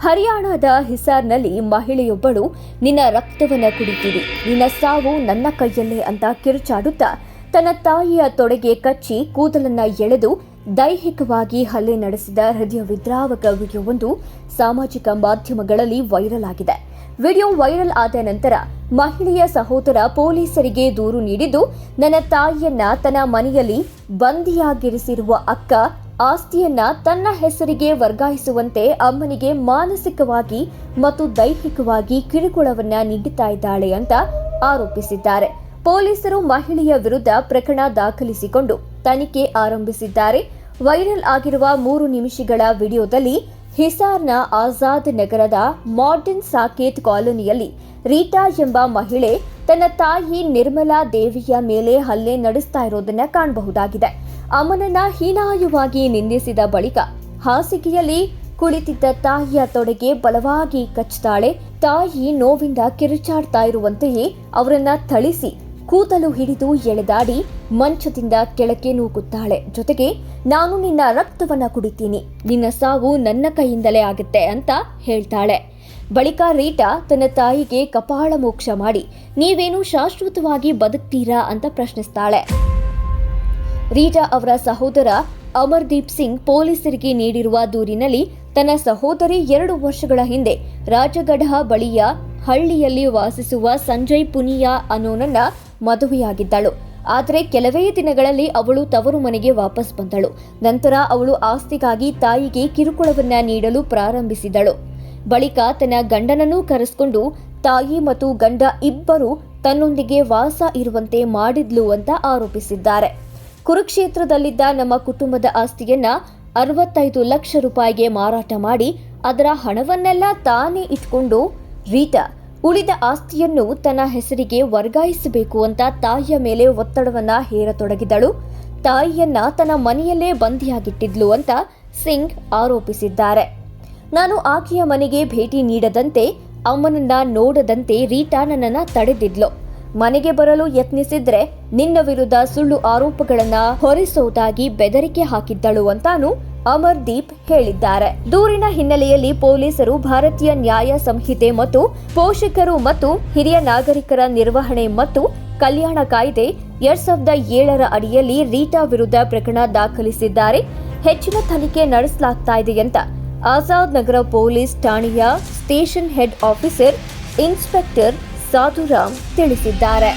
ಹರಿಯಾಣದ ಹಿಸಾರ್ನಲ್ಲಿ ಮಹಿಳೆಯೊಬ್ಬಳು ನಿನ್ನ ರಕ್ತವನ್ನು ಕುಡಿತೀರಿ, ನಿನ್ನ ಸಾವು ನನ್ನ ಕೈಯಲ್ಲೇ ಅಂತ ಕಿರುಚಾಡುತ್ತಾ ತನ್ನ ತಾಯಿಯ ತೊಡೆಗೆ ಕಚ್ಚಿ ಕೂದಲನ್ನ ಎಳೆದು ದೈಹಿಕವಾಗಿ ಹಲ್ಲೆ ನಡೆಸಿದ ಹೃದಯ ವಿದ್ರಾವಕ ವಿಡಿಯೋವೊಂದು ಸಾಮಾಜಿಕ ಮಾಧ್ಯಮಗಳಲ್ಲಿ ವೈರಲ್ ಆಗಿದೆ. ವಿಡಿಯೋ ವೈರಲ್ ಆದ ನಂತರ ಮಹಿಳೆಯ ಸಹೋದರ ಪೊಲೀಸರಿಗೆ ದೂರು ನೀಡಿದ್ದು, ನನ್ನ ತಾಯಿಯನ್ನ ತನ್ನ ಮನೆಯಲ್ಲಿ ಬಂಧಿಯಾಗಿರಿಸಿರುವ ಅಕ್ಕ ಆಸ್ತಿಯನ್ನ ತನ್ನ ಹೆಸರಿಗೆ ವರ್ಗಾಯಿಸುವಂತೆ ಅಮ್ಮನಿಗೆ ಮಾನಸಿಕವಾಗಿ ಮತ್ತು ದೈಹಿಕವಾಗಿ ಕಿರುಕುಳವನ್ನ ನೀಡುತ್ತಾ ಇದ್ದಾಳೆ ಅಂತ ಆರೋಪಿಸಿದ್ದಾರೆ. ಪೊಲೀಸರು ಮಹಿಳೆಯ ವಿರುದ್ಧ ಪ್ರಕರಣ ದಾಖಲಿಸಿಕೊಂಡು ತನಿಖೆ ಆರಂಭಿಸಿದ್ದಾರೆ. ವೈರಲ್ ಆಗಿರುವ 3 ನಿಮಿಷಗಳ ವಿಡಿಯೋದಲ್ಲಿ ಹಿಸಾರ್ನ ಆಜಾದ್ ನಗರದ ಮಾಡರ್ನ್ ಸಾಕೇತ್ ಕಾಲೋನಿಯಲ್ಲಿ ರೀಟಾ ಎಂಬ ಮಹಿಳೆ ತನ್ನ ತಾಯಿ ನಿರ್ಮಲಾ ದೇವಿಯ ಮೇಲೆ ಹಲ್ಲೆ ನಡೆಸ್ತಾ ಇರೋದನ್ನ ಕಾಣಬಹುದಾಗಿದೆ. ಅಮ್ಮನನ್ನ ಹೀನಾಯವಾಗಿ ನಿಂದಿಸಿದ ಬಳಿಕ ಹಾಸಿಗೆಯಲ್ಲಿ ಕುಳಿತಿದ್ದ ತಾಯಿಯ ತೊಡೆಗೆ ಬಲವಾಗಿ ಕಚ್ಚುತ್ತಾಳೆ. ತಾಯಿ ನೋವಿಂದ ಕಿರುಚಾಡ್ತಾ ಇರುವಂತೆಯೇ ಅವರನ್ನ ಥಳಿಸಿ ಕೂದಲು ಹಿಡಿದು ಎಳೆದಾಡಿ ಮಂಚದಿಂದ ಕೆಳಕ್ಕೆ ನೂಕುತ್ತಾಳೆ. ಜೊತೆಗೆ ನಾನು ನಿನ್ನ ರಕ್ತವನ್ನ ಕುಡಿತೀನಿ, ನಿನ್ನ ಸಾವು ನನ್ನ ಕೈಯಿಂದಲೇ ಆಗುತ್ತೆ ಅಂತ ಹೇಳ್ತಾಳೆ. ಬಳಿಕ ರೀಟಾ ತನ್ನ ತಾಯಿಗೆ ಕಪಾಳ ಮೋಕ್ಷ ಮಾಡಿ ನೀವೇನು ಶಾಶ್ವತವಾಗಿ ಬದುಕ್ತೀರಾ ಅಂತ ಪ್ರಶ್ನಿಸ್ತಾಳೆ. ರೀಟಾ ಅವರ ಸಹೋದರ ಅಮರ್ದೀಪ್ ಸಿಂಗ್ ಪೊಲೀಸರಿಗೆ ನೀಡಿರುವ ದೂರಿನಲ್ಲಿ ತನ್ನ ಸಹೋದರಿ 2 ವರ್ಷಗಳ ಹಿಂದೆ ರಾಜಗಢ ಬಳಿಯ ಹಳ್ಳಿಯಲ್ಲಿ ವಾಸಿಸುವ ಸಂಜಯ್ ಪುನಿಯಾ ಅನ್ನೋನನ್ನ ಮದುವೆಯಾಗಿದ್ದಳು. ಆದರೆ ಕೆಲವೇ ದಿನಗಳಲ್ಲಿ ಅವಳು ತವರು ಮನೆಗೆ ವಾಪಸ್ ಬಂದಳು. ನಂತರ ಅವಳು ಆಸ್ತಿಗಾಗಿ ತಾಯಿಗೆ ಕಿರುಕುಳವನ್ನ ನೀಡಲು ಪ್ರಾರಂಭಿಸಿದಳು. ಬಳಿಕ ತನ್ನ ಗಂಡನನ್ನೂ ಕರೆಸಿಕೊಂಡು ತಾಯಿ ಮತ್ತು ಗಂಡ ಇಬ್ಬರು ತನ್ನೊಂದಿಗೆ ವಾಸ ಇರುವಂತೆ ಮಾಡಿದ್ಲು ಅಂತ ಆರೋಪಿಸಿದ್ದಾರೆ. ಕುರುಕ್ಷೇತ್ರದಲ್ಲಿದ್ದ ನಮ್ಮ ಕುಟುಂಬದ ಆಸ್ತಿಯನ್ನ 65 ಲಕ್ಷ ರೂಪಾಯಿಗೆ ಮಾರಾಟ ಮಾಡಿ ಅದರ ಹಣವನ್ನೆಲ್ಲ ತಾನೇ ಇಟ್ಕೊಂಡು ರೀಟಾ ಉಳಿದ ಆಸ್ತಿಯನ್ನು ತನ್ನ ಹೆಸರಿಗೆ ವರ್ಗಾಯಿಸಬೇಕು ಅಂತ ತಾಯಿಯ ಮೇಲೆ ಒತ್ತಡವನ್ನ ಹೇರತೊಡಗಿದಳು. ತಾಯಿಯನ್ನ ತನ್ನ ಮನೆಯಲ್ಲೇ ಬಂಧಿಯಾಗಿಟ್ಟಿದ್ಲು ಅಂತ ಸಿಂಗ್ ಆರೋಪಿಸಿದ್ದಾರೆ. ನಾನು ಆಕೆಯ ಮನೆಗೆ ಭೇಟಿ ನೀಡದಂತೆ, ಅಮ್ಮನನ್ನ ನೋಡದಂತೆ ರೀಟಾ ನನ್ನನ್ನ ತಡೆದಿದ್ಲು. ಮನೆಗೆ ಬರಲು ಯತ್ನಿಸಿದ್ರೆ ನಿನ್ನ ವಿರುದ್ಧ ಸುಳ್ಳು ಆರೋಪಗಳನ್ನ ಹೊರಿಸುವುದಾಗಿ ಬೆದರಿಕೆ ಹಾಕಿದ್ದಳು ಅಂತಾನು ಅಮರ್ದೀಪ್ ಹೇಳಿದ್ದಾರೆ. ದೂರಿನ ಹಿನ್ನೆಲೆಯಲ್ಲಿ ಪೊಲೀಸರು ಭಾರತೀಯ ನ್ಯಾಯ ಸಂಹಿತೆ ಮತ್ತು ಪೋಷಕರು ಮತ್ತು ಹಿರಿಯ ನಾಗರಿಕರ ನಿರ್ವಹಣೆ ಮತ್ತು ಕಲ್ಯಾಣ ಕಾಯ್ದೆ 2007ರ ಅಡಿಯಲ್ಲಿ ರೀಟಾ ವಿರುದ್ಧ ಪ್ರಕರಣ ದಾಖಲಿಸಿದ್ದಾರೆ. ಹೆಚ್ಚಿನ ತನಿಖೆ ನಡೆಸಲಾಗ್ತಾ ಇದೆ ಅಂತ ಆಜಾದ್ ನಗರ ಪೊಲೀಸ್ ಠಾಣೆಯ ಸ್ಟೇಷನ್ ಹೆಡ್ ಆಫೀಸರ್ ಇನ್ಸ್ಪೆಕ್ಟರ್ ಸಾಧುರಾಮ್ ತಿಳಿಸಿದ್ದಾರೆ.